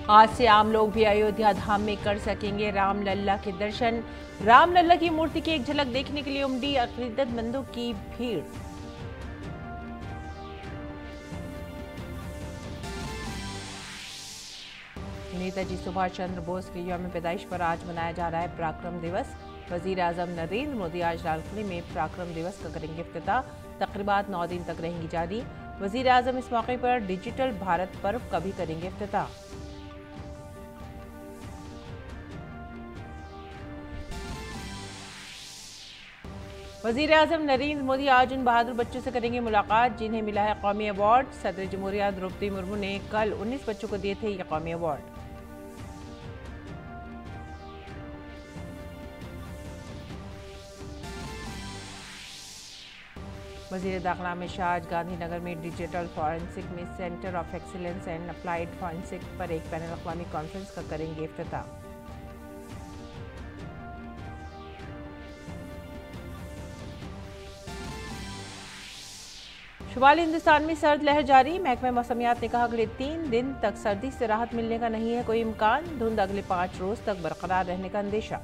आज से आम लोग भी अयोध्या धाम में कर सकेंगे रामलला के दर्शन। रामलला की मूर्ति की एक झलक देखने के लिए उमड़ी अकीदतमंदों की भीड़। नेताजी सुभाष चंद्र बोस के यौम पैदाइश पर आज मनाया जा रहा है पराक्रम दिवस। वजीर आजम नरेंद्र मोदी आज लाल किले में पराक्रम दिवस का करेंगे इफ्तिताह। तकरीबात 9 दिन तक रहेंगी जारी। वजीर आजम इस मौके पर डिजिटल भारत पर्व का भी करेंगे इफ्तिताह। वजीर आजम नरेंद्र मोदी आज उन बहादुर बच्चों से करेंगे मुलाकात जिन्हें मिला है कौमी अवार्ड। सदर जमहूरिया द्रौपदी मुर्मू ने कल 19 बच्चों को दिए थे ये कौमी अवार्ड। वजीर दाखिला अमित शाह आज गांधीनगर में डिजिटल फॉरेंसिक में centre of excellence and applied forensic पर एक बैनुल अक़वामी कॉन्फ्रेंस का करेंगे इफ्तिताह। शुमाली हिंदुस्तान में सर्द लहर जारी। महकमा मौसमियात ने कहा अगले 3 दिन तक सर्दी से राहत मिलने का नहीं है कोई इम्कान। धुंध अगले 5 रोज तक बरकरार रहने का अंदेशा।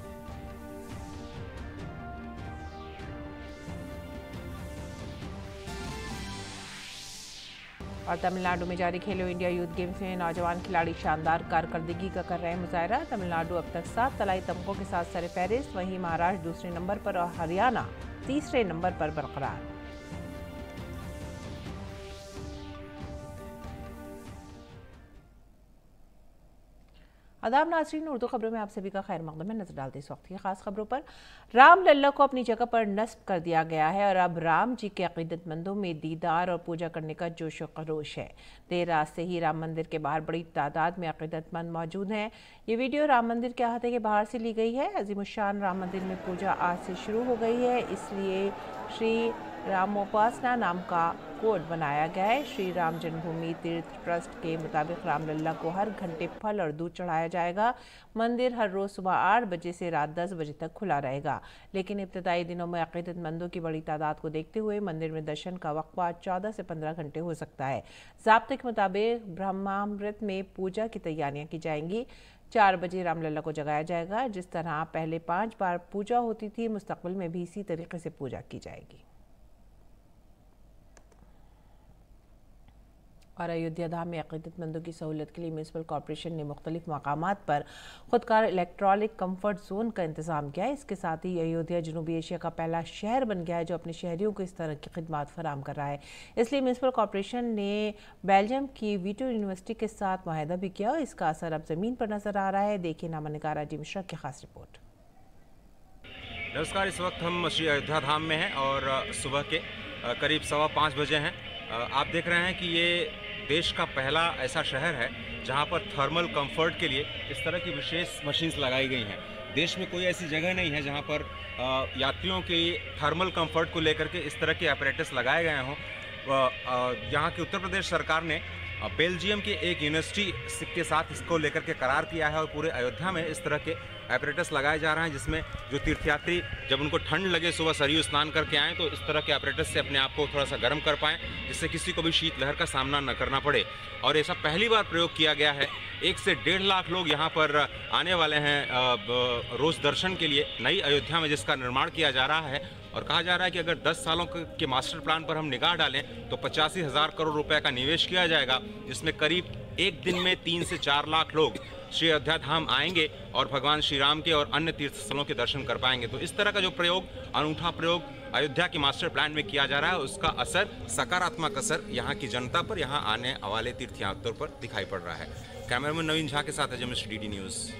और तमिलनाडु में जारी खेलो इंडिया यूथ गेम्स में नौजवान खिलाड़ी शानदार कारकर्दगी का कर रहे हैं मुजाहरा। तमिलनाडु अब तक 7 तलाई तमगों के साथ सरफहरिस्त, वहीं महाराष्ट्र दूसरे नंबर पर और हरियाणा तीसरे नंबर पर बरकरार। आदाब नाज़रीन, उर्दू खबरों में आप सभी का खैर मकदम है। नजर डालते इस वक्त की खास खबरों पर। रामलला को अपनी जगह पर नस्ब कर दिया गया है और अब राम जी के अकीदतमंदों में दीदार और पूजा करने का जोश व खरोश है। देर रात से ही राम मंदिर के बाहर बड़ी तादाद में अकीदतमंद मौजूद हैं। ये वीडियो राम मंदिर के अहाते के बाहर से ली गई है। अजीमुशान राम मंदिर में पूजा आज से शुरू हो गई है, इसलिए श्री रामोपासना नाम का कोड बनाया गया है। श्री राम जन्मभूमि तीर्थ ट्रस्ट के मुताबिक रामलला को हर घंटे फल और दूध चढ़ाया जाएगा। मंदिर हर रोज सुबह 8 बजे से रात 10 बजे तक खुला रहेगा, लेकिन इब्तिदाई दिनों में अकीदतमंदों की बड़ी तादाद को देखते हुए मंदिर में दर्शन का वक्फा 14 से 15 घंटे हो सकता है। ज़ाब्ते के मुताबिक ब्रह्मामृत में पूजा की तैयारियां की जाएंगी। 4 बजे रामलला को जगाया जाएगा। जिस तरह पहले 5 बार पूजा होती थी, मुस्तकबिल में भी इसी तरीके से पूजा की जाएगी। और अयोध्या धाम में अकीदतमंदों की सहूलत के लिए म्यूनसिपल कॉरपोरेशन ने मुख्तलिफ मकामात पर खुदकार इलेक्ट्रॉनिक कम्फर्ट जोन का इंतजाम किया है। इसके साथ ही अयोध्या जनूबी एशिया का पहला शहर बन गया है जो अपने शहरियों को इस तरह की खिदमात फराहम कर रहा है। इसलिए म्यूनसिपल कॉरपोरेशन ने बेल्जियम की वीटो यूनिवर्सिटी के साथ मुआहदा भी किया और इसका असर अब ज़मीन पर नजर आ रहा है। देखिए नामानिगार अजी मिश्रा की खास रिपोर्ट। नमस्कार, इस वक्त हम श्री अयोध्या धाम में हैं और सुबह के करीब 5:15 बजे हैं। आप देख रहे हैं कि ये देश का पहला ऐसा शहर है जहां पर थर्मल कंफर्ट के लिए इस तरह की विशेष मशीन्स लगाई गई हैं। देश में कोई ऐसी जगह नहीं है जहां पर यात्रियों के थर्मल कंफर्ट को लेकर के इस तरह के अपरेटस लगाए गए हों। यहाँ की उत्तर प्रदेश सरकार ने बेल्जियम की एक यूनिवर्सिटी के साथ इसको लेकर के करार किया है और पूरे अयोध्या में इस तरह के एपरेटस लगाए जा रहे हैं, जिसमें जो तीर्थयात्री जब उनको ठंड लगे सुबह सरयू स्नान करके आएँ तो इस तरह के एपरेटस से अपने आप को थोड़ा सा गर्म कर पाएँ, जिससे किसी को भी शीतलहर का सामना न करना पड़े। और ऐसा पहली बार प्रयोग किया गया है। 1 से 1.5 लाख लोग यहाँ पर आने वाले हैं रोज़ दर्शन के लिए नई अयोध्या में, जिसका निर्माण किया जा रहा है। और कहा जा रहा है कि अगर 10 सालों के मास्टर प्लान पर हम निगाह डालें तो 85,000 करोड़ रुपए का निवेश किया जाएगा, जिसमें करीब एक दिन में 3 से 4 लाख लोग श्री अयोध्या धाम आएंगे और भगवान श्री राम के और अन्य तीर्थ स्थलों के दर्शन कर पाएंगे। तो इस तरह का जो प्रयोग, अनूठा प्रयोग अयोध्या के मास्टर प्लान में किया जा रहा है, उसका असर, सकारात्मक असर यहाँ की जनता पर, यहाँ आने वाले तीर्थयात्रियों पर दिखाई पड़ रहा है। कैमरामैन नवीन झा के साथ अजय मिश्र, DD न्यूज़।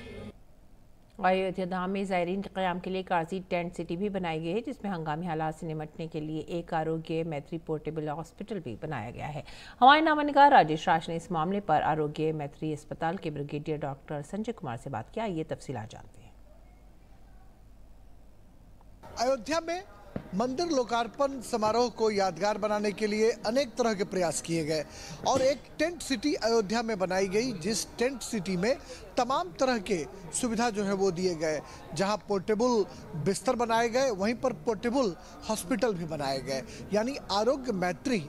अयोध्या धाम में ज़ायरीन के क़याम के लिए एक आर्जी टेंट सिटी भी बनाई गई है, जिसमें हंगामी हालात से निपटने के लिए एक आरोग्य मैत्री पोर्टेबल हॉस्पिटल भी बनाया गया है। हमारे नामानिगार राजेश राज ने इस मामले पर आरोग्य मैत्री अस्पताल के ब्रिगेडियर डॉक्टर संजय कुमार से बात किया। ये तफसीलात जानते हैं। अयोध्या में मंदिर लोकार्पण समारोह को यादगार बनाने के लिए अनेक तरह के प्रयास किए गए और एक टेंट सिटी अयोध्या में बनाई गई, जिस टेंट सिटी में तमाम तरह के सुविधा जो है वो दिए गए। जहां पोर्टेबल बिस्तर बनाए गए, वहीं पर पोर्टेबल हॉस्पिटल भी बनाए गए, यानी आरोग्य मैत्री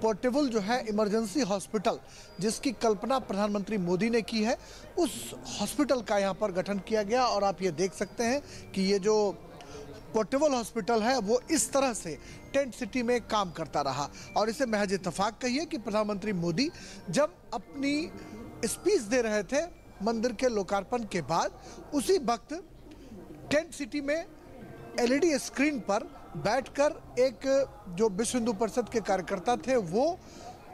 पोर्टेबल जो है इमरजेंसी हॉस्पिटल, जिसकी कल्पना प्रधानमंत्री मोदी ने की है, उस हॉस्पिटल का यहाँ पर गठन किया गया। और आप ये देख सकते हैं कि ये जो पोर्टेबल हॉस्पिटल है वो इस तरह से टेंट सिटी में काम करता रहा। और इसे महज इत्तेफाक कहिए कि प्रधानमंत्री मोदी जब अपनी स्पीच दे रहे थे मंदिर के लोकार्पण के बाद, उसी वक्त टेंट सिटी में एलईडी स्क्रीन पर बैठकर एक जो विश्व हिंदू परिषद के कार्यकर्ता थे वो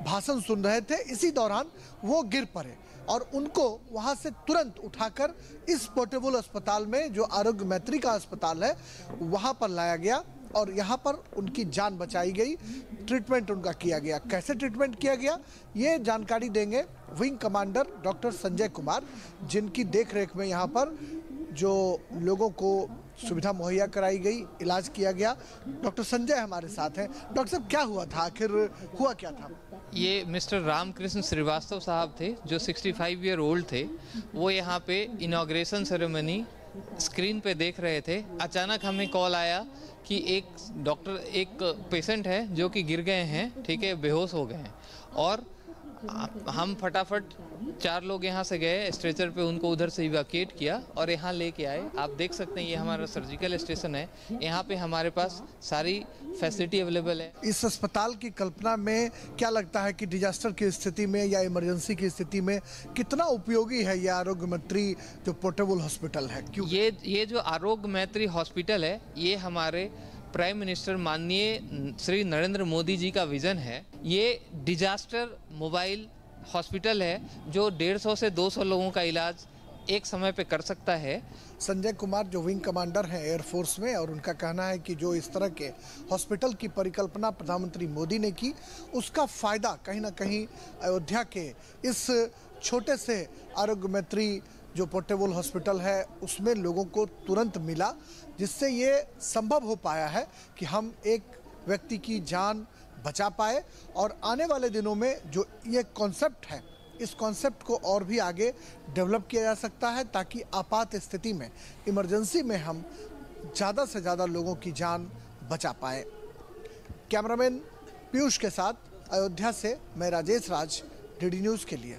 भाषण सुन रहे थे। इसी दौरान वो गिर पड़े और उनको वहां से तुरंत उठाकर इस पोर्टेबल अस्पताल में, जो आरोग्य मैत्री का अस्पताल है, वहां पर लाया गया और यहाँ पर उनकी जान बचाई गई, ट्रीटमेंट उनका किया गया। कैसे ट्रीटमेंट किया गया ये जानकारी देंगे wing commander doctor Sanjay Kumar, जिनकी देखरेख में यहाँ पर जो लोगों को सुविधा मुहैया कराई गई, इलाज किया गया। डॉक्टर संजय हमारे साथ हैं। डॉक्टर साहब, क्या हुआ था, आखिर हुआ क्या था? ये मिस्टर रामकृष्ण श्रीवास्तव साहब थे जो 65 ईयर ओल्ड थे। वो यहाँ पे इनॉग्रेशन सेरेमनी स्क्रीन पे देख रहे थे। अचानक हमें कॉल आया कि एक पेशेंट है जो कि गिर गए हैं, ठीक है, बेहोश हो गए हैं। और हम फटाफट 4 लोग यहाँ से गए, स्ट्रेचर पे उनको उधर से इवैक्यूएट किया और यहाँ लेके आए। आप देख सकते हैं ये हमारा सर्जिकल स्टेशन है। यहाँ पे हमारे पास सारी फैसिलिटी अवेलेबल है। इस अस्पताल की कल्पना में क्या लगता है कि डिजास्टर की स्थिति में या इमरजेंसी की स्थिति में कितना उपयोगी है ये आरोग्य मैत्री जो पोर्टेबल हॉस्पिटल है? क्यों ये जो आरोग्य मैत्री हॉस्पिटल है, ये हमारे प्राइम मिनिस्टर माननीय श्री नरेंद्र मोदी जी का विजन है। ये डिजास्टर मोबाइल हॉस्पिटल है जो 150 से 200 लोगों का इलाज एक समय पे कर सकता है। संजय कुमार जो विंग कमांडर हैं एयरफोर्स में, और उनका कहना है कि जो इस तरह के हॉस्पिटल की परिकल्पना प्रधानमंत्री मोदी ने की, उसका फायदा कहीं ना कहीं अयोध्या के इस छोटे से आरोग्य मैत्री जो पोर्टेबल हॉस्पिटल है उसमें लोगों को तुरंत मिला, जिससे ये संभव हो पाया है कि हम एक व्यक्ति की जान बचा पाए। और आने वाले दिनों में जो ये कॉन्सेप्ट है, इस कॉन्सेप्ट को और भी आगे डेवलप किया जा सकता है, ताकि आपात स्थिति में, इमरजेंसी में हम ज़्यादा से ज़्यादा लोगों की जान बचा पाए। कैमरामैन पीयूष के साथ अयोध्या से मैं राजेश राज, डीडी न्यूज़ के लिए।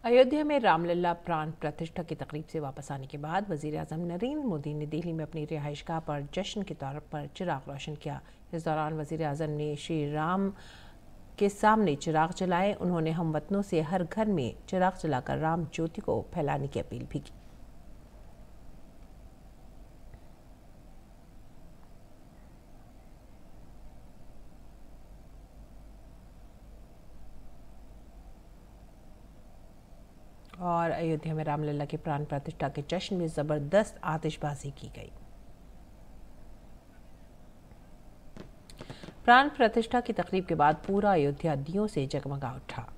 अयोध्या में रामलला प्राण प्रतिष्ठा की तकरीब से वापस आने के बाद वज़ीर आज़म नरेंद्र मोदी ने दिल्ली में अपनी रिहाइशगाह पर जश्न के तौर पर चिराग रोशन किया। इस दौरान वज़ीर आज़म ने श्री राम के सामने चिराग जलाए। उन्होंने हमवतनों से हर घर में चिराग जलाकर राम ज्योति को फैलाने की अपील भी की। और अयोध्या में रामलला के प्राण प्रतिष्ठा के जश्न में जबरदस्त आतिशबाजी की गई। प्राण प्रतिष्ठा की तकरीब के बाद पूरा अयोध्या दियों से जगमगा उठा।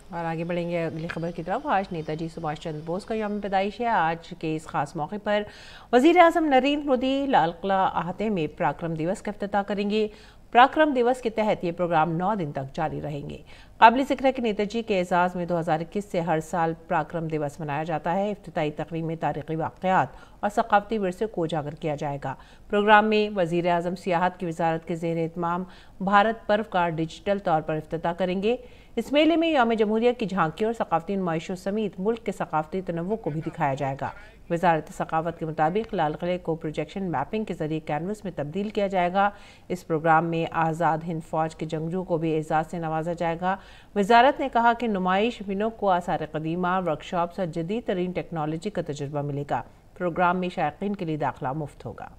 और आगे बढ़ेंगे अगली खबर की तरफ। आज नेताजी सुभाष चंद्र बोस का यौम पैदाइश है। आज के इस खास मौके पर वज़ीर आज़म नरेंद्र मोदी लाल किला अहाते में पराक्रम दिवस का इफ्तिताह करेंगे। पराक्रम दिवस के तहत ये प्रोग्राम 9 दिन तक जारी रहेंगे। काबिल ज़िक्र है कि नेताजी के एजाज़ में 2021 से हर साल पराक्रम दिवस मनाया जाता है। इफ्तिताई तकरीब में तारीख़ी वाक़यात और सक़ाफ़ती विरसे को उजागर किया जाएगा। प्रोग्राम में वज़ीर आज़म सियाहत की वज़ारत के ज़ेर एहतमाम भारत पर्व का डिजिटल तौर पर इफ्तिताह करेंगे। इस मेले में यौम जमहूरिया की झांकी और सक़ाफ़ती नुमाइशों समेत मुल्क के सक़ाफ़ती तनव्वुर को भी दिखाया जाएगा। वज़ारत सक़ाफ़त के मुताबिक लाल किले को प्रोजेक्शन मैपिंग के जरिए कैनवस में तब्दील किया जाएगा। इस प्रोग्राम में आज़ाद हिंद फ़ौज के जंगजू को भी एजाज़ से नवाजा जाएगा। वज़ारत ने कहा कि नुमाइश बिनों को आसार क़दीमा, वर्कशॉप्स और जदीद तरीन टेक्नोलॉजी का तजुर्बा मिलेगा। प्रोग्राम में शायकीन के लिए दाखिला मुफ्त होगा।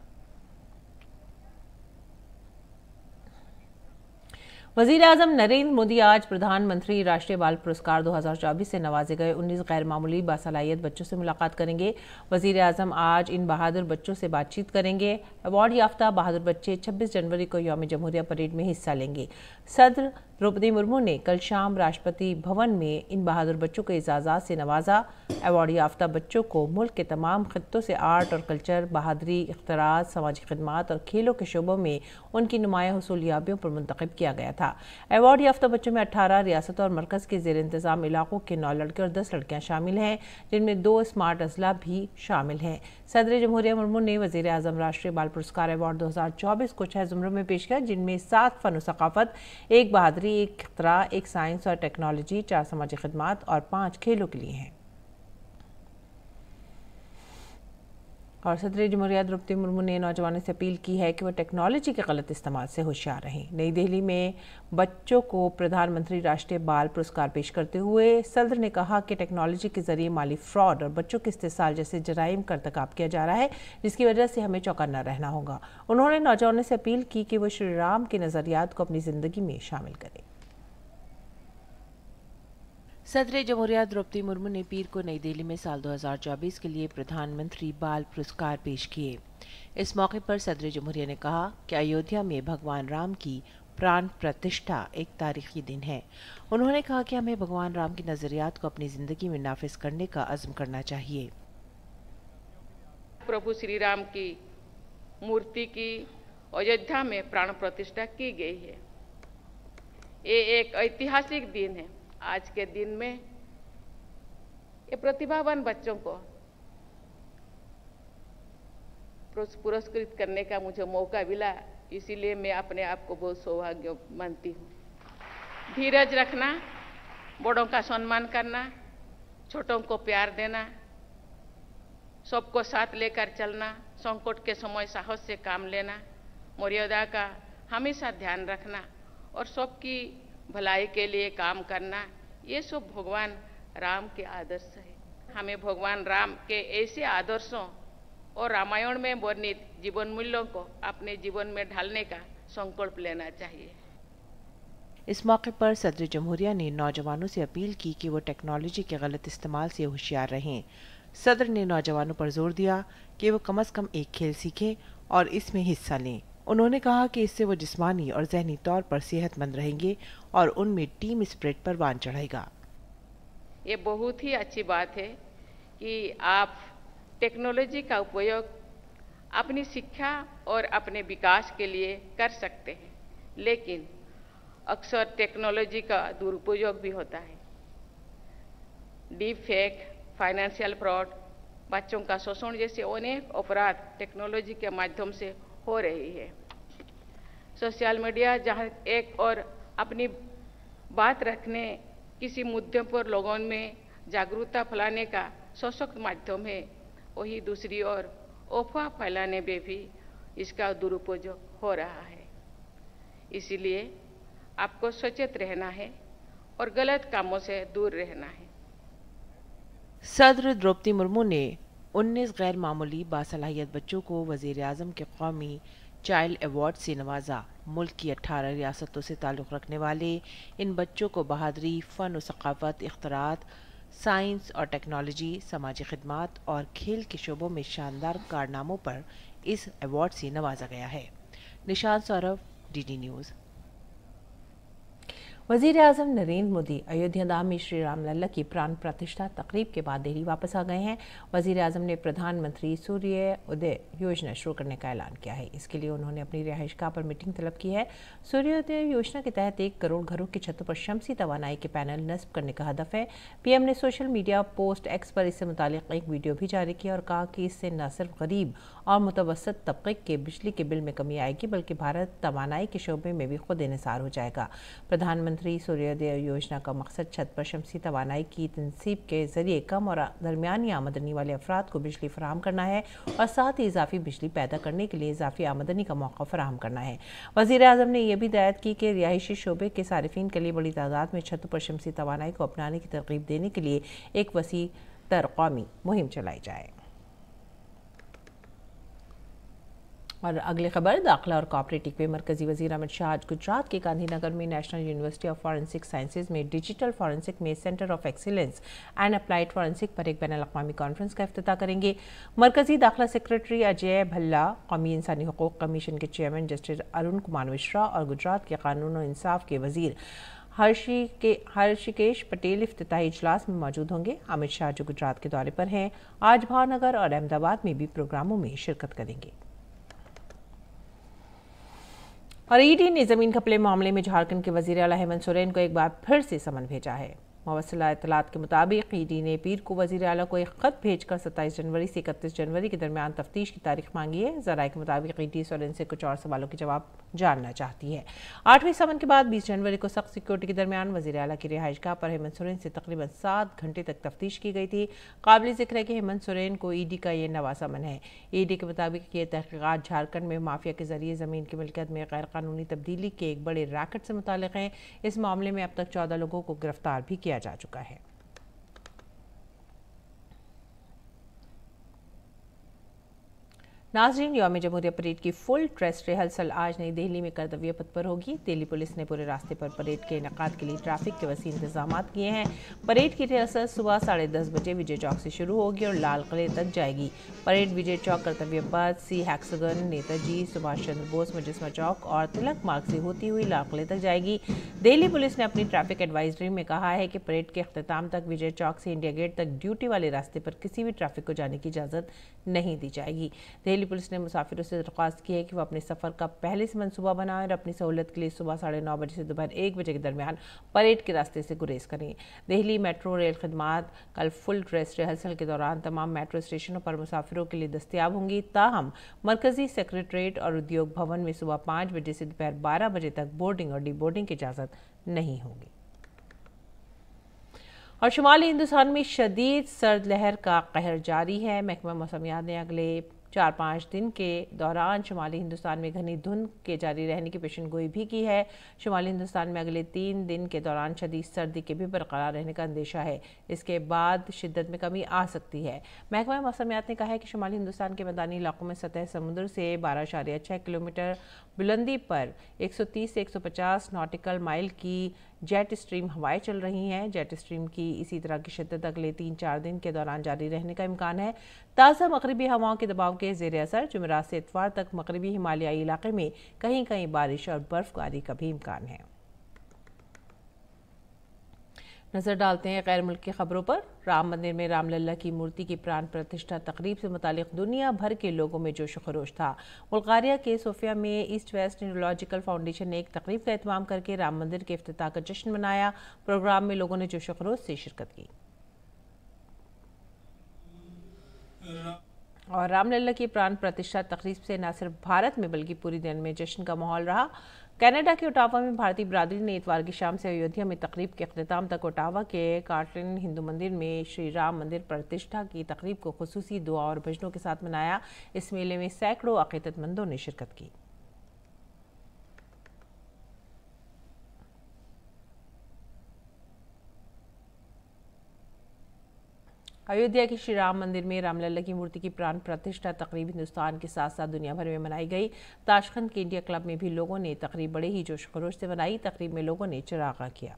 वज़ीर-ए-आज़म नरेंद्र मोदी आज प्रधानमंत्री राष्ट्रीय बाल पुरस्कार 2024 से नवाजे गए 19 गैर मामूली बासलाहियत बच्चों से मुलाकात करेंगे। वज़ीर-ए-आज़म आज इन बहादुर बच्चों से बातचीत करेंगे। अवार्ड याफ्ता बहादुर बच्चे 26 जनवरी को यौम जमहूरिया परेड में हिस्सा लेंगे। सदर द्रौपदी मुर्मू ने कल शाम राष्ट्रपति भवन में इन बहादुर बच्चों को एजाज़ात से नवाजा। अवार्ड याफ्ता बच्चों को मुल्क के तमाम खित्तों से आर्ट और कल्चर, बहादुरी, इख्तरात, समाजी खिदमात और खेलों के शोबों में उनकी नुमाया हुसूलियाबियों पर मुंतखब किया गया था। अवार्ड याफ्ता बच्चों में 18 रियासतों और मरकज़ के ज़ेर इंतज़ाम इलाकों के 9 लड़के और 10 लड़कियां शामिल हैं, जिनमें 2 स्मार्ट अजला भी शामिल हैं। सदर जमहूरिया मुर्मू ने वज़ीर-ए-आज़म राष्ट्रीय बाल पुरस्कार अवार्ड 2024 को 6 ज़ुमरों में पेश किया, जिनमें 7 फ़न और सक़ाफ़त, 1 बहादुरी, 1 इख्तरा, 1 साइंस और टेक्नोलॉजी, 4 समाजी खिदमात और 5 खेलों के लिए हैं। और सदर जमहूरिया द्रौपदी मुर्मू ने नौजवानों से अपील की है कि वह टेक्नोलॉजी के गलत इस्तेमाल से होशियार रहें। नई दिल्ली में बच्चों को प्रधानमंत्री राष्ट्रीय बाल पुरस्कार पेश करते हुए सदर ने कहा कि टेक्नोलॉजी के जरिए माली फ्रॉड और बच्चों के इस्तेसाल जैसे जराइम का इर्तिकाब किया जा रहा है, जिसकी वजह से हमें चौकन्ना रहना होगा। उन्होंने नौजवानों से अपील की कि वह श्री राम के नज़रियात को अपनी ज़िंदगी में शामिल करें। सदर जमहूरिया द्रौपदी मुर्मू ने पीर को नई दिल्ली में साल 2024 के लिए प्रधानमंत्री बाल पुरस्कार पेश किए। इस मौके पर सदर जमहूरिया ने कहा कि अयोध्या में भगवान राम की प्राण प्रतिष्ठा एक तारीखी दिन है। उन्होंने कहा कि हमें भगवान राम की नजरियात को अपनी जिंदगी में नाफिज करने का अज़्म करना चाहिए। प्रभु श्री राम की मूर्ति की अयोध्या में प्राण प्रतिष्ठा की गई है। ये एक ऐतिहासिक दिन है। आज के दिन में ये प्रतिभावान बच्चों को पुरस्कृत करने का मुझे मौका मिला, इसीलिए मैं अपने आप को बहुत सौभाग्य मानती हूँ। धीरज रखना, बड़ों का सम्मान करना, छोटों को प्यार देना, सबको साथ लेकर चलना, संकट के समय साहस से काम लेना, मर्यादा का हमेशा ध्यान रखना और सबकी भलाई के लिए काम करना, ये सब भगवान राम के आदर्श है। हमें भगवान राम के ऐसे आदर्शों और रामायण में वर्णित जीवन मूल्यों को अपने जीवन में ढालने का संकल्प लेना चाहिए। इस मौके पर सदर जमहूरिया ने नौजवानों से अपील की कि वो टेक्नोलॉजी के गलत इस्तेमाल से होशियार रहें। सदर ने नौजवानों पर जोर दिया कि वो कम से कम एक खेल सीखें और इसमें हिस्सा लें। उन्होंने कहा कि इससे वो जिस्मानी और जहनी तौर पर सेहतमंद रहेंगे और उनमें टीम स्पिरिट परवान चढ़ेगा। ये बहुत ही अच्छी बात है कि आप टेक्नोलॉजी का उपयोग अपनी शिक्षा और अपने विकास के लिए कर सकते हैं, लेकिन अक्सर टेक्नोलॉजी का दुरुपयोग भी होता है। डीप फेक, फाइनेंशियल फ्रॉड, बच्चों का शोषण जैसे अनेक अपराध टेक्नोलॉजी के माध्यम से हो रही है। सोशल मीडिया जहां एक और अपनी बात रखने, किसी मुद्दे पर लोगों में जागरूकता फैलाने का सशक्त माध्यम है, वही दूसरी ओर अफवाह फैलाने में भी इसका दुरुपयोग हो रहा है। इसीलिए आपको सचेत रहना है और गलत कामों से दूर रहना है। सदर द्रौपदी मुर्मू ने 19 गैर मामूली बासलाहियत बच्चों को वज़ीर-ए-आज़म के कौमी चाइल्ड अवार्ड से नवाजा। मुल्क की 18 रियासतों से ताल्लुक़ रखने वाले इन बच्चों को बहादुरी, फ़न और सक़ाफ़त, इख्तरात, साइंस और टेक्नोलॉजी, समाजी खिदमात और खेल के शोबों में शानदार कारनामों पर इस अवार्ड से नवाजा गया है। निशान सौरभ, DD न्यूज़। वज़ीर-ए-आज़म नरेंद्र मोदी अयोध्या धाम में श्री राम लल्ला की प्राण प्रतिष्ठा तकरीब के बाद दिल्ली वापस आ गए हैं। वज़ीर-ए-आज़म ने प्रधानमंत्री सूर्य उदय योजना शुरू करने का ऐलान किया है। इसके लिए उन्होंने अपनी रिहाइशगाह पर मीटिंग तलब की है। सूर्योदय योजना के तहत 1 करोड़ घरों की छतों पर शमसी तवानाई के पैनल नस्ब करने का हदफ है। PM ने सोशल मीडिया पोस्ट X पर इससे मुतालिक एक वीडियो भी जारी किया और कहा कि इससे न सिर्फ गरीब और मुतवसत तबके के बिजली के बिल में कमी आएगी, बल्कि भारत तवानाई के शोबे में भी खुद इन्हिसार हो जाएगा। प्रधानमंत्री सूर्योदय योजना का मकसद छत पर शमसी तवानाई की तनसीब के जरिए कम और दरमियानी आमदनी वाले अफराद को बिजली फराहम करना है और साथ ही इजाफी बिजली पैदा करने के लिए इजाफी आमदनी का मौका फराहम करना है। वज़ीर-ए-आज़म ने यह भी हिदायत की कि रिहायशी शोबे के सारिफिन के लिए बड़ी तादाद में छतों पर शमसी तवानाई को अपनाने की तरगीब देने के लिए एक वसी तर कौमी मुहिम चलाई जाए। और अगली खबर, दाखिला और कोऑपरेटिव पे मरकजी वजीर अमित शाह आज गुजरात के गांधीनगर में national university of forensic sciences में डिजिटल फॉरेंसिक में centre of excellence and applied forensic पर एक बैनुल-अक़वामी कॉन्फ्रेंस का इफ्तिताह करेंगे। मरकजी दाखिला सेक्रेटरी अजय भल्ला, कौमी इंसानी हकूक़ कमीशन के चेयरमैन जस्टिस अरुण कुमार मिश्रा और गुजरात के कानून और इंसाफ के वजीर हर्षिकेश पटेल इफ्तिताही इजलास में मौजूद होंगे। अमित शाह जो गुजरात के दौरे पर हैं, आज भावनगर और अहमदाबाद में भी प्रोग्रामों में शिरकत करेंगे। और ईडी ने ज़मीन घपले मामले में झारखंड के वज़ीर आला हेमंत सोरेन को एक बार फिर से समन भेजा है। मवस्सला इत्तलात के मुताबिक ईडी ने पीर को वज़ीर आला को एक ख़त भेजकर 27 जनवरी से 31 जनवरी के दरमियान तफ्तीश की तारीख मांगी है। ज़राए के मुताबिक ईडी सोरेन से कुछ और सवालों के जवाब जानना चाहती है। 8वें समन के बाद 20 जनवरी को सख्त सिक्योरिटी के दरमियान वज़ीर आला की रिहाइशगाह पर हेमंत सोरेन से तकरीबन 7 घंटे तक तफ्तीश की गई थी। काबिल ज़िक्र है कि हेमंत सोरेन को ईडी का ये नवा समन है। ईडी के मुताबिक ये तहक़ीक़ात झारखंड में माफिया के जरिए ज़मीन की मिल्कियत में गैर कानूनी तब्दीली के एक बड़े रैकेट से मुताल्लिक़ हैं। इस मामले में अब तक 14 लोगों को गिरफ्तार भी किया जा चुका है। नाज़रीन, यौम जमहूरिया परेड की फुल ड्रेस रिहर्सल आज नई दिल्ली में कर्तव्य पथ पर होगी। दिल्ली पुलिस ने पूरे रास्ते पर परेड के इनेकाद के लिए ट्रैफिक के वसी इंतजाम किए हैं। परेड की रिहर्सल सुबह 10:30 बजे विजय चौक से शुरू होगी और लाल किले तक जाएगी। परेड विजय चौक, कर्तव्य पथ, सी हेक्सागन, नेताजी सुभाष चंद्र बोस मुजस्मा चौक और तिलक मार्ग से होती हुई लाल किले तक जाएगी। दिल्ली पुलिस ने अपनी ट्रैफिक एडवाइजरी में कहा है कि परेड के अख्तिताम तक विजय चौक से इंडिया गेट तक ड्यूटी वाले रास्ते पर किसी भी ट्रैफिक को जाने की इजाज़त नहीं दी जाएगी। दिल्ली पुलिस ने मुसाफिरों से दरख्वास्त की है कि वो अपने सफ़र का पहले से मंसूबा बनाएं और अपनी सहूलत के लिए सुबह 9:30 बजे से दोपहर 1 बजे के दरमियान परेड के रास्ते से गुरेज करें। दिल्ली मेट्रो रेल खदमात कल फुल ड्रेस रिहर्सल के दौरान तमाम मेट्रो स्टेशनों पर मुसाफिरों के लिए दस्तियाब होंगी। ताहम मरकजी सेक्रेटरीट और उद्योग भवन में सुबह 5 बजे से दोपहर 12 बजे तक बोर्डिंग और डी बोर्डिंग की इजाज़त नहीं होगी। और शुमाली हिंदुस्तान में शदीद सर्द लहर का कहर जारी है। महकमा मौसमियात ने अगले 4-5 दिन के दौरान शुमाली हिंदुस्तान में घनी धुंध के जारी रहने की पेशेनगोई भी की है। शुमाली हिंदुस्तान में अगले 3 दिन के दौरान शदीद सर्दी के भी बरकरार रहने का अंदेशा है। इसके बाद शिद्दत में कमी आ सकती है। महकमा मौसमियात ने कहा है कि शुमाली हिंदुस्तान के मैदानी इलाकों में सतह समुद्र से 12.6 किलोमीटर बुलंदी पर 130 से 150 नॉटिकल माइल की जेट स्ट्रीम हवाएं चल रही हैं। जेट स्ट्रीम की इसी तरह की शिद्दत अगले 3-4 दिन के दौरान जारी रहने का इम्कान है। ताज़ा मगरबी हवाओं के दबाव के ज़ेर असर जुमेरात से इतवार तक मगरबी हिमालयाई इलाके में कहीं कहीं बारिश और बर्फबारी का भी इम्कान है। नजर डालते हैं गैर मुल्क की खबरों पर। राम मंदिर में रामलल्ला की मूर्ति की प्राण प्रतिष्ठा तकरीब से मुतालिक दुनिया भर के लोगों में जोश खरोश था। बुल्गारिया के सोफिया में ईस्ट वेस्ट न्यूरोलॉजिकल फाउंडेशन ने एक तकरीब का एहतमाम करके राम मंदिर के इफ्तिताह का जश्न मनाया। प्रोग्राम में लोगों ने जोश खरोश से शिरकत की और रामलल्ला की प्राण प्रतिष्ठा तकरीब से न सिर्फ भारत में बल्कि पूरी दुनिया में जश्न का माहौल रहा। कनाडा के ओटावा में भारतीय बिरादरी ने इतवार की शाम से अयोध्या में तकरीब के अख्तिताम तक ओटावा के कार्टलिन हिंदू मंदिर में श्री राम मंदिर प्रतिष्ठा की तकरीब को खुसूसी दुआ और भजनों के साथ मनाया। इस मेले में सैकड़ों अकीदतमंदों ने शिरकत की। अयोध्या के श्री राम मंदिर में रामलल्ला की मूर्ति की प्राण प्रतिष्ठा तकरीब हिंदुस्तान के साथ साथ दुनिया भर में मनाई गई। ताशखंद के इंडिया क्लब में भी लोगों ने तकरीब बड़े ही जोश खरोश से मनाई। तकरीब में लोगों ने चिरागा किया।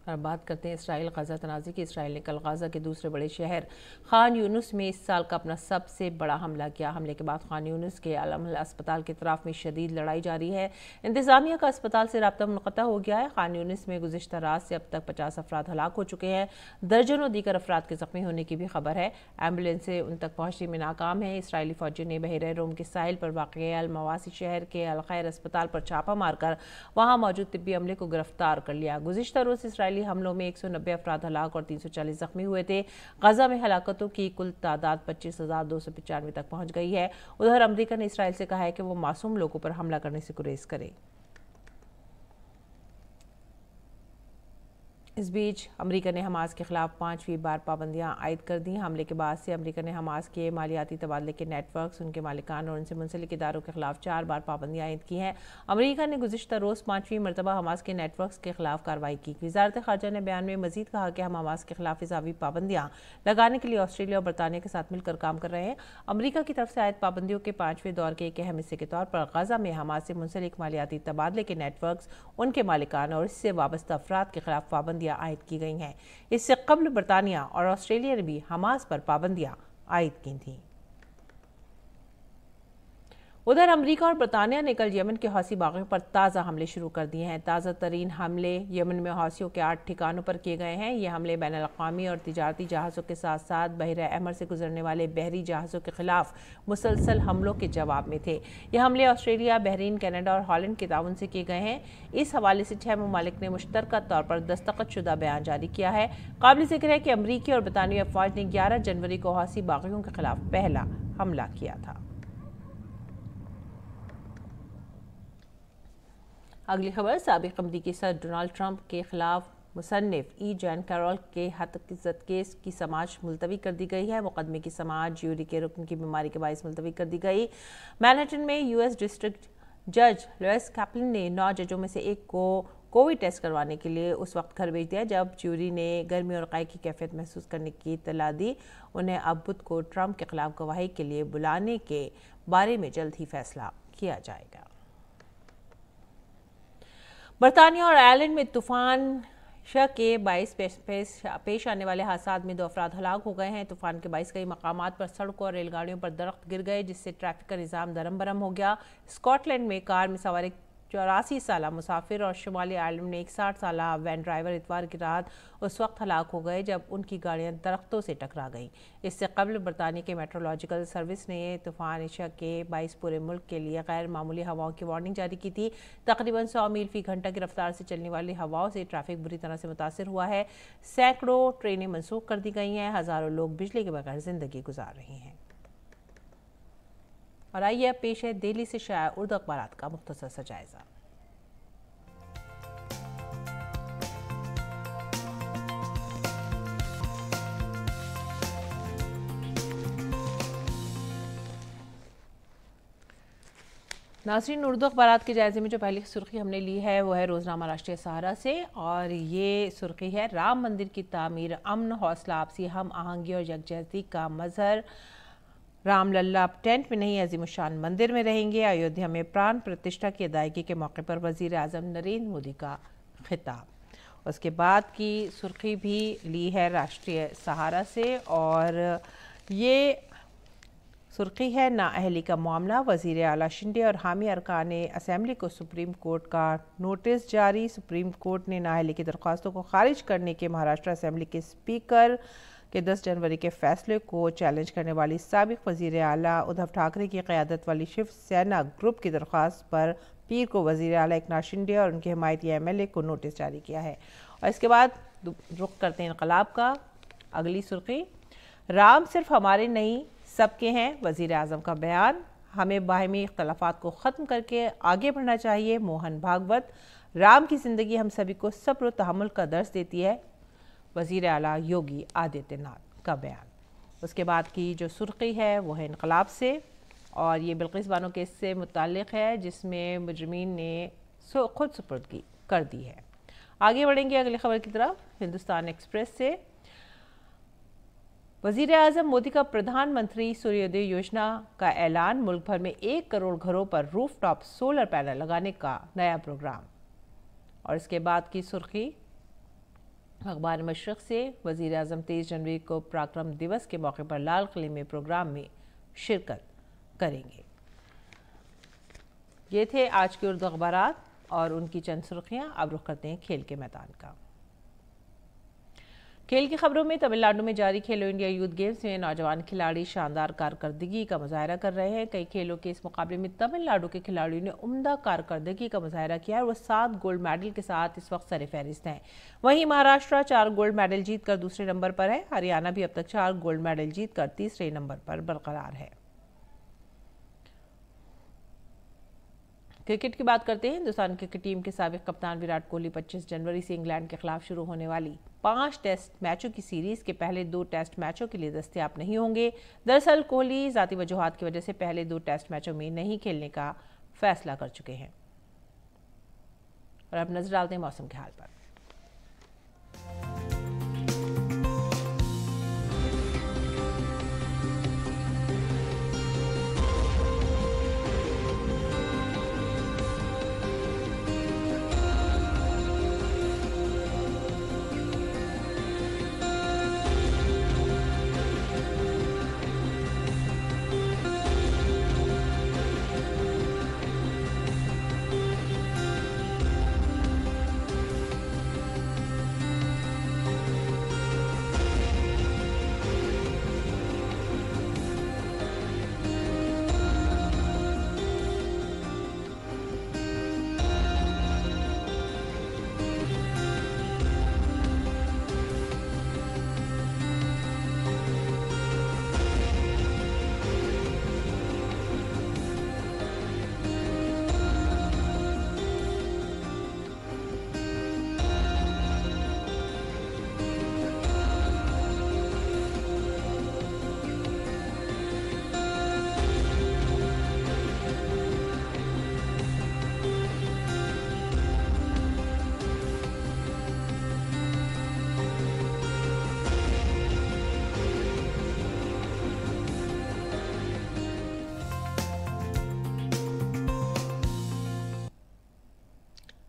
और बात करते हैं इसराइल गजा तनाज़े की। इसराइल ने कल गजा के दूसरे बड़े शहर खान यूनुस में इस साल का अपना सबसे बड़ा हमला किया। हमले के बाद खान यूनुस के अल-अमल अस्पताल के तरफ में शदीद लड़ाई जारी है। इंतज़ामिया का अस्पताल से रब्ता मुनक़ता हो गया है। खान यूनुस में गुज़िश्ता रात से अब तक 50 अफराद हलाक हो चुके हैं। दर्जनों दीगर अफराद के ज़ख्मी होने की भी खबर है। एम्बुलेंसें उन तक पहुँचने में नाकाम है। इसराइली फौजियों ने बहरे रोम के साहिल पर वाक़ अल मवासी शहर के अल खैर अस्पताल पर छापा मारकर वहाँ मौजूद तिब्बी अमले को गिरफ्तार कर लिया। गुज़िश्ता रोज़ इसराइली हमलों में 190 अफराद हलाक और 340 जख्मी हुए थे। गजा में हलाकतों की कुल तादाद 25,295 तक पहुंच गई है। उधर अमेरिका ने इसराइल से कहा है कि वो मासूम लोगों पर हमला करने से गुरेज करे। इस बीच अमेरिका ने हमास के खिलाफ 5वीं बार पाबंदियां आयद कर दी। हमले के बाद से अमेरिका ने हमास के मालियाती तबादले के नेटवर्क्स, उनके मालिकान और उनसे मुंसलिक इदारों के खिलाफ 4 बार पाबंदियां आयद की हैं। अमेरिका ने गुज़िश्ता रोज़ 5वीं मरतबा हमास के नेटवर्क्स के खिलाफ कार्रवाई की। वज़ारत ख़ारजा ने बयान में मज़ीद कहा कि हम हमास के खिलाफ इज़ाफ़ी पाबंदियां लगाने के लिए ऑस्ट्रेलिया और बरतानिया के साथ मिलकर काम कर रहे हैं। अमेरिका की तरफ से आयद पाबंदियों के 5वें दौर के एक अहम हिस्से के तौर पर गजा में हमास से मुंसलिक मालियाती तबादले के नेटवर्क्स, उनके मालिकान और इससे वाबस्ता अफराद के खिलाफ पाबंदियां आयद की गई हैं। इससे कबल बरतानिया और ऑस्ट्रेलिया ने भी हमास पर पाबंदियां आयद की थीं। उधर अमेरिका और बरतानिया ने कल यमन के हौसी बागों पर ताज़ा हमले शुरू कर दिए हैं। ताज़ा तरीन हमले यमन में हौसियों के 8 ठिकानों पर किए गए हैं। ये हमले बैनुल अक़वामी और तिजारती जहाज़ों के साथ साथ बहर अहमर से गुजरने वाले बहरी जहाज़ों के खिलाफ मुसलसल हमलों के जवाब में थे। ये हमले ऑस्ट्रेलिया, बहरीन, कनाडा और हॉलैंड के ताउन से किए गए हैं। इस हवाले से 6 ममालिक ने मुश्तरका तौर पर दस्तखतशुदा बयान जारी किया है। काबिल ज़िक्र है कि अमरीकी और बरतानवी अफवाज ने 11 जनवरी को हौसी बागियों के खिलाफ पहला हमला किया था। अगली खबर, साबिक़ अमरीकी सदर डोनाल्ड ट्रंप के खिलाफ मुसन्निफ ई. जॉन कैरोल के हत्या केस की समाअत मुलतवी कर दी गई है। मुकदमे की समाअत ज्यूरी के रुकन की बीमारी के बायस मुलतवी कर दी गई। मैनहट्टन में यूएस डिस्ट्रिक्ट जज लुइस कैप्लन ने 9 जजों में से एक को कोविड टेस्ट करवाने के लिए उस वक्त घर भेज दिया जब ज्यूरी ने गर्मी और क़ाई की कैफियत महसूस करने की इत्तला दी। उन्हें अब बुध को ट्रंप के खिलाफ गवाही के लिए बुलाने के बारे में जल्द ही फैसला किया जाएगा। बरतानिया और आयरलैंड में तूफान श के बाइस पेश आने वाले हादसात में 2 अफराद हलाक हो गए हैं। तूफान के बाइस कई मकामात पर सड़कों और रेलगाड़ियों पर दरख्त गिर गए, जिससे ट्रैफिक का निज़ाम दरम बरम हो गया। स्कॉटलैंड में कार में सवार एक 84 साला मुसाफिर और शुमाली आयरलैंड में एक 60 साला वैन ड्राइवर इतवार की रात उस वक्त हलाक हो गए जब उनकी गाड़ियां दरख्तों से टकरा गईं। इससे कबल बरतानिया के मेट्रोलॉजिकल सर्विस ने तूफान इशा के 22 पूरे मुल्क के लिए गैर मामूली हवाओं की वार्निंग जारी की थी। तकरीबन 100 मील फी घंटा की रफ्तार से चलने वाली हवाओं से ट्रैफिक बुरी तरह से मुतासर हुआ है। सैकड़ों ट्रेनें मनसूख कर दी गई हैं। हज़ारों लोग बिजली के बगैर जिंदगी गुजार रहे हैं। और आइए अब पेश है दिल्ली से शाया उर्दू अखबारात का मुख्तसर सा जायजा। नाज़रीन, उर्दू अखबारात के जायजे में जो पहली सुर्खी हमने ली है वो है रोज़नामा राष्ट्रीय सहारा से, और ये सुर्खी है राम मंदिर की तामीर अमन, हौसला आपसी, हम आहंगी और यकजहती का मजहर। रामलल्ला अब टेंट में नहीं अजीमुशान मंदिर में रहेंगे। अयोध्या में प्राण प्रतिष्ठा की अदायगी के मौके पर वज़ीर आज़म नरेंद्र मोदी का खिताब। उसके बाद की सुर्खी भी ली है राष्ट्रीय सहारा से, और ये सुर्खी है नाअहली का मामला, वज़ीर आला शिंदे और हामी अरकान असेंबली को सुप्रीम कोर्ट का नोटिस जारी। सुप्रीम कोर्ट ने नाअहली की दरख्वास्तों को खारिज करने के महाराष्ट्र असेंबली के स्पीकर के 10 जनवरी के फैसले को चैलेंज करने वाली साबिक़ वज़ीर आला उद्धव ठाकरे की क़यादत वाली शिवसेना ग्रुप की दरख्वास्त पर पीर को वज़ीर आला एकनाथ शिंदे और उनके हिमायती MLA को नोटिस जारी किया है। और इसके बाद रुख करते हैं इनकलाब का। अगली सुर्खी, राम सिर्फ हमारे नहीं सबके हैं, वज़ीर आज़म का बयान। हमें बाहमी इख्तलाफात को ख़त्म करके आगे बढ़ना चाहिए, मोहन भागवत। राम की ज़िंदगी हम सभी को सब्र और तहम्मुल का दर्स देती है, वज़ीर आला योगी आदित्यनाथ का बयान। उसके बाद की जो सुर्खी है वो है इनकलाब से, और ये बिल्किस बानो केस से मुताल्लिक़ है जिसमें मुजरिमीन ने खुद सुपुर्दगी कर दी है। आगे बढ़ेंगे अगली खबर की तरफ। हिंदुस्तान एक्सप्रेस से, वज़ीर आज़म मोदी का प्रधानमंत्री सूर्योदय योजना का ऐलान, मुल्क भर में 1 करोड़ घरों पर रूफटॉप सोलर पैनल लगाने का नया प्रोग्राम। और इसके बाद की सुर्खी अखबार मशरक़ से, वज़ीर आज़म 23 जनवरी को पराक्रम दिवस के मौके पर लाल किले में प्रोग्राम में शिरकत करेंगे। ये थे आज के उर्दू अखबारात और उनकी चंद सुर्खियाँ। अब रुख करते हैं खेल के मैदान का। खेल की खबरों में, तमिलनाडु में जारी खेलो इंडिया यूथ गेम्स में नौजवान खिलाड़ी शानदार कारकर्दगी का मुजाहरा कर रहे हैं। कई खेलों के इस मुकाबले में तमिलनाडु के खिलाड़ियों ने उम्दा कारकर्दगी का मुजाहरा किया और वो 7 गोल्ड मेडल के साथ इस वक्त सरफहरिस्त हैं। वहीं महाराष्ट्र 4 गोल्ड मेडल जीतकर दूसरे नंबर पर है। हरियाणा भी अब तक 4 गोल्ड मेडल जीतकर तीसरे नंबर पर बरकरार है। क्रिकेट की बात करते हैं। हिंदुस्तान क्रिकेट टीम के साबिक कप्तान विराट कोहली 25 जनवरी से इंग्लैंड के खिलाफ शुरू होने वाली 5 टेस्ट मैचों की सीरीज के पहले 2 टेस्ट मैचों के लिए दस्तयाब नहीं होंगे। दरअसल कोहली जाती वजूहात की वजह से पहले 2 टेस्ट मैचों में नहीं खेलने का फैसला कर चुके हैं। और अब नजर डालते हैं मौसम के हाल पर।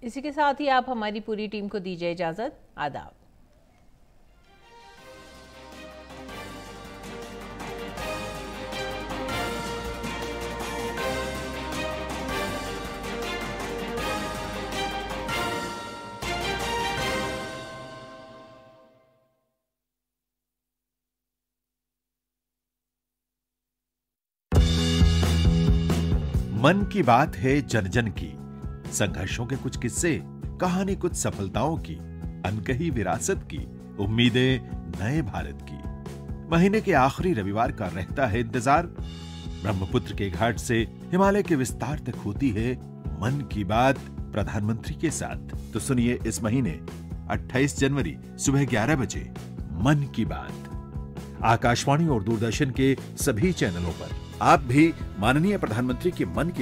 इसी के साथ ही आप हमारी पूरी टीम को दीजिए इजाजत। आदाब। मन की बात है जन जन की, संघर्षों के कुछ किस्से, कहानी कुछ सफलताओं की, अनकही विरासत की, उम्मीदें नए भारत की। महीने के आखिरी रविवार का रहता है इंतजार। ब्रह्मपुत्र के घाट से हिमालय के विस्तार तक होती है मन की बात प्रधानमंत्री के साथ। तो सुनिए इस महीने 28 जनवरी सुबह 11 बजे मन की बात आकाशवाणी और दूरदर्शन के सभी चैनलों पर। आप भी माननीय प्रधानमंत्री के मन की